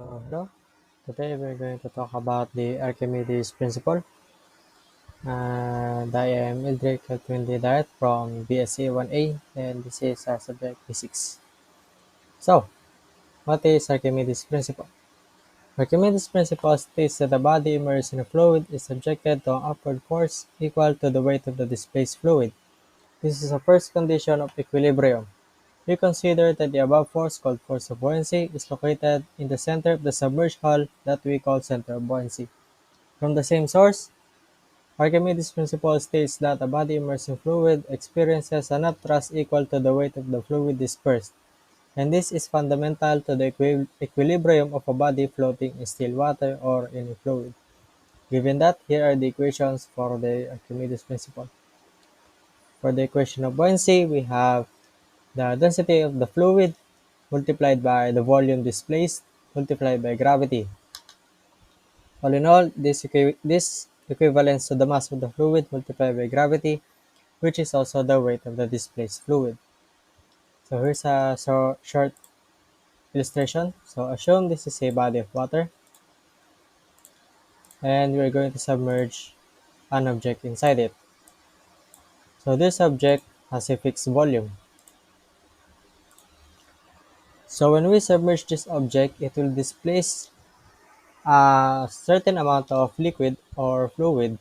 Hello. Today we're going to talk about the Archimedes principle. And I am Ildriq Keltwinn Dayot from BSc 1A, and this is our subject physics. So, what is Archimedes' principle? Archimedes' principle states that a body immersed in a fluid is subjected to an upward force equal to the weight of the displaced fluid. This is a first condition of equilibrium. We consider that the above force, called force of buoyancy, is located in the center of the submerged hull that we call center of buoyancy. From the same source, Archimedes' principle states that a body immersed in fluid experiences a net thrust equal to the weight of the fluid dispersed, and this is fundamental to the equilibrium of a body floating in still water or in a fluid. Given that, here are the equations for the Archimedes' principle. For the equation of buoyancy, we have the density of the fluid multiplied by the volume displaced multiplied by gravity. All in all, this equivalents to the mass of the fluid multiplied by gravity, which is also the weight of the displaced fluid. So here's a short illustration. So assume this is a body of water, and we're going to submerge an object inside it. So this object has a fixed volume. So when we submerge this object, it will displace a certain amount of liquid or fluid.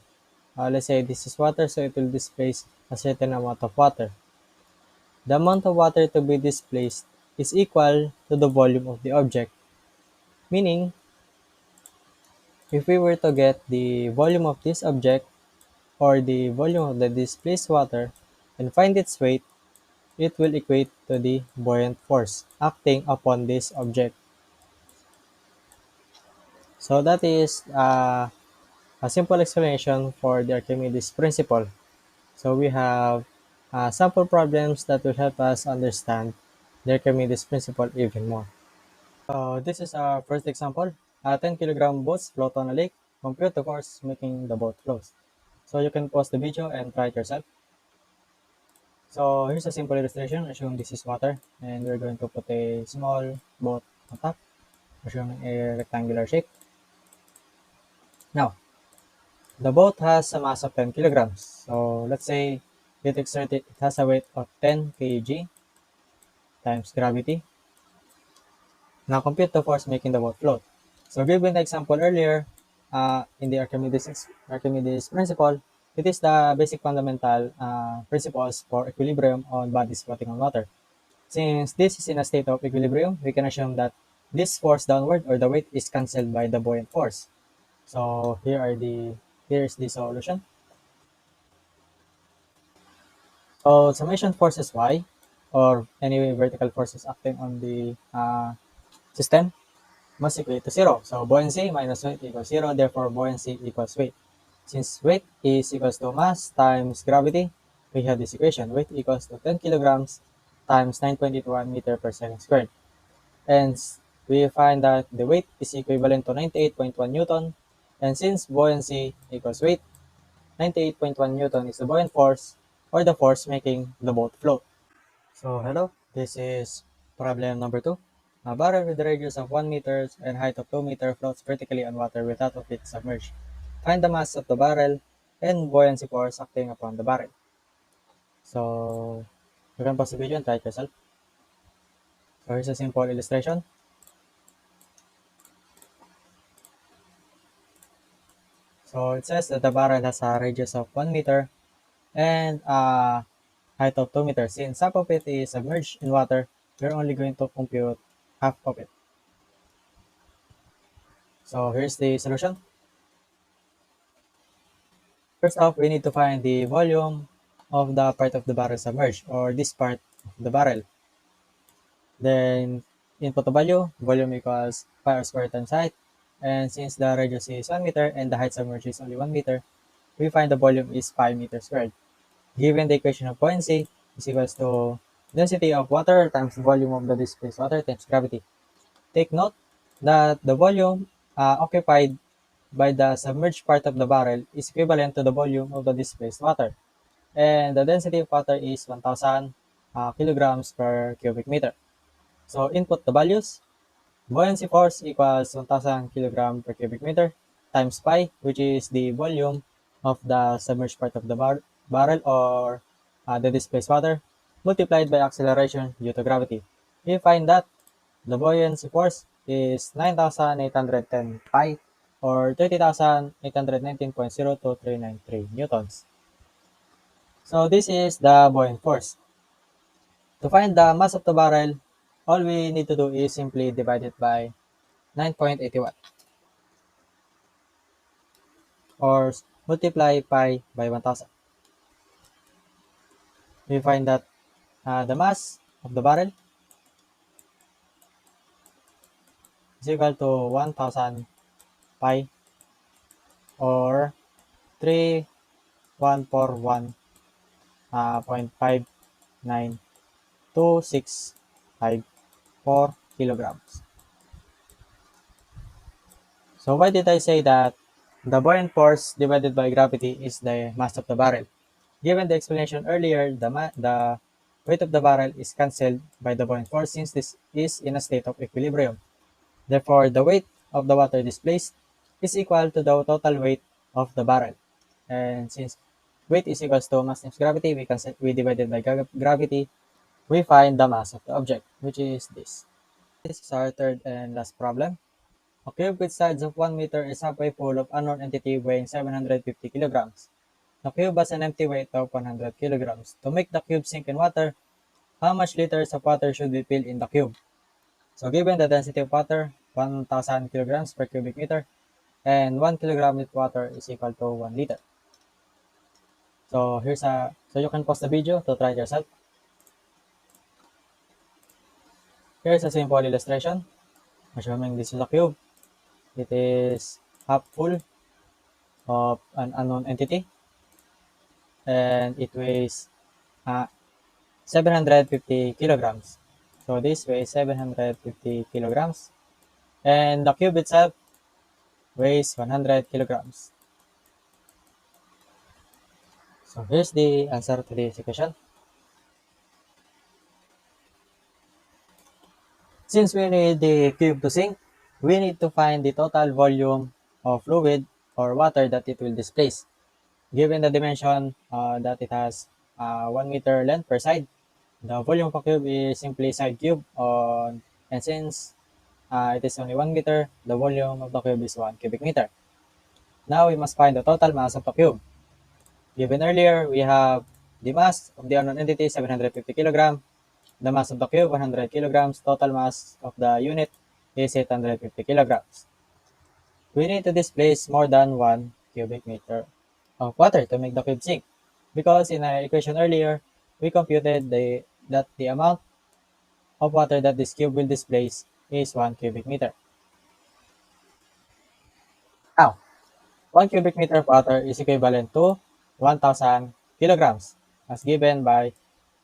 Let's say this is water, so it will displace a certain amount of water. The amount of water to be displaced is equal to the volume of the object, meaning if we were to get the volume of this object or the volume of the displaced water and find its weight, it will equate to the buoyant force acting upon this object. So that is a simple explanation for the Archimedes principle. So we have sample problems that will help us understand the Archimedes principle even more. This is our first example. A 10-kilogram boats float on a lake. Compute the force making the boat float. So you can pause the video and try it yourself. So here's a simple illustration. Assume this is water, and we're going to put a small boat on top, assuming a rectangular shape. Now, the boat has a mass of 10 kilograms. So let's say it has a weight of 10 kg times gravity. Now compute the force making the boat float. So given the example earlier, in the Archimedes principle, it is the basic fundamental principles for equilibrium on bodies floating on water. Since this is in a state of equilibrium, we can assume that this force downward or the weight is cancelled by the buoyant force. So here's the solution. So summation forces Y, or any vertical forces acting on the system, must equate to 0. So buoyancy minus weight equals 0, therefore buoyancy equals weight. Since weight is equals to mass times gravity, we have this equation. Weight equals to 10 kilograms times 9.81 meter per second squared. And we find that the weight is equivalent to 98.1 Newton. And since buoyancy equals weight, 98.1 Newton is the buoyant force, or the force making the boat float. So hello, this is problem number 2. A barrel with a radius of 1 meter and height of 2 meter floats vertically on water without of it submerged. Find the mass of the barrel and buoyancy force acting upon the barrel. So you can pause the video and try it yourself. So here's a simple illustration. So it says that the barrel has a radius of 1 meter and a height of 2 meters. Since half of it is submerged in water, we're only going to compute half of it. So here's the solution. First off, we need to find the volume of the part of the barrel submerged, or this part of the barrel. Then input the value, volume equals pi r squared times height. And since the radius is 1 meter and the height submerged is only 1 meter, we find the volume is pi meter squared. Given the equation of buoyancy is equals to density of water times the volume of the displaced water times gravity. Take note that the volume occupied by the submerged part of the barrel is equivalent to the volume of the displaced water. And the density of water is 1,000 kilograms per cubic meter. So input the values. Buoyancy force equals 1,000 kilogram per cubic meter times pi, which is the volume of the submerged part of the barrel or the displaced water, multiplied by acceleration due to gravity. We find that the buoyancy force is 9,810 pi or 30,819.02393 newtons. So this is the buoyant force. To find the mass of the barrel, all we need to do is simply divide it by 9.81 or multiply pi by 1,000. We find that the mass of the barrel is equal to 1,000 pi or 3141.59265 kilograms. So why did I say that the buoyant force divided by gravity is the mass of the barrel? Given the explanation earlier, the weight of the barrel is cancelled by the buoyant force since this is in a state of equilibrium. Therefore, the weight of the water displaced is equal to the total weight of the barrel. And since weight is equals to mass times gravity, we divided by gravity, we find the mass of the object, which is this. This is our third and last problem. A cube with sides of 1 meter is halfway full of unknown entity weighing 750 kilograms. The cube has an empty weight of 100 kilograms. To make the cube sink in water, how much liters of water should we fill in the cube? So given the density of water, 1,000 kilograms per cubic meter, and 1 kilogram of water is equal to 1 liter. So you can pause the video to try it yourself. Here's a simple illustration. Assuming this is a cube, it is half full of an unknown entity, and it weighs uh, 750 kilograms. So this weighs 750 kilograms, and the cube itself weighs 100 kilograms. So here's the answer to this equation. Since we need the cube to sink, we need to find the total volume of fluid or water that it will displace. Given the dimension that it has 1 meter length per side, the volume of a cube is simply side cube and since it is only 1 meter, the volume of the cube is 1 cubic meter. Now we must find the total mass of the cube. Given earlier, we have the mass of the unknown entity 750 kg, the mass of the cube 100 kilograms, total mass of the unit is 850 kilograms. We need to displace more than 1 cubic meter of water to make the cube sink because in our equation earlier, we computed that the amount of water that this cube will displace is 1 cubic meter. Now, 1 cubic meter of water is equivalent to 1,000 kilograms as given by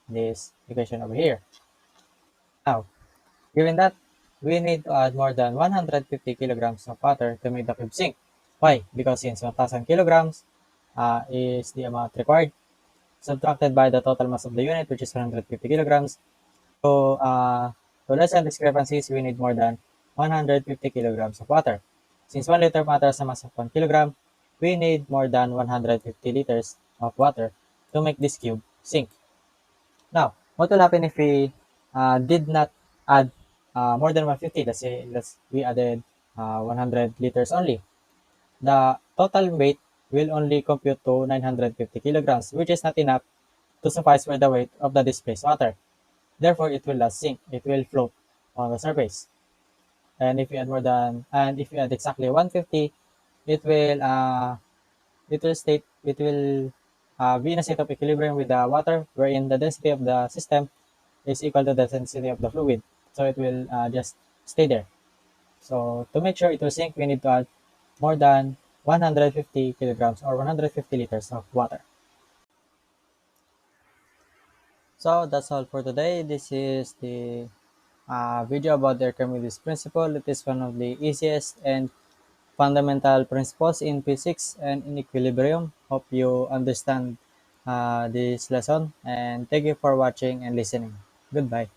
this equation over here. Now, given that, we need to add more than 150 kilograms of water to make the cube sink. Why? Because since 1,000 kilograms is the amount required, subtracted by the total mass of the unit, which is 150 kilograms. So, to lessen discrepancies, we need more than 150 kilograms of water. Since 1 liter of water has a mass of 1 kilogram, we need more than 150 liters of water to make this cube sink. Now, what will happen if we did not add more than 150? Let's we added 100 liters only. The total weight will only compute to 950 kilograms, which is not enough to suffice for the weight of the displaced water. Therefore, it will not sink. It will float on the surface. And if we add exactly 150, it will be in a state of equilibrium with the water, wherein the density of the system is equal to the density of the fluid. So it will just stay there. So to make sure it will sink, we need to add more than 150 kilograms or 150 liters of water. So that's all for today. This is the video about the Archimedes principle. It is one of the easiest and fundamental principles in physics and in equilibrium. Hope you understand this lesson and thank you for watching and listening. Goodbye.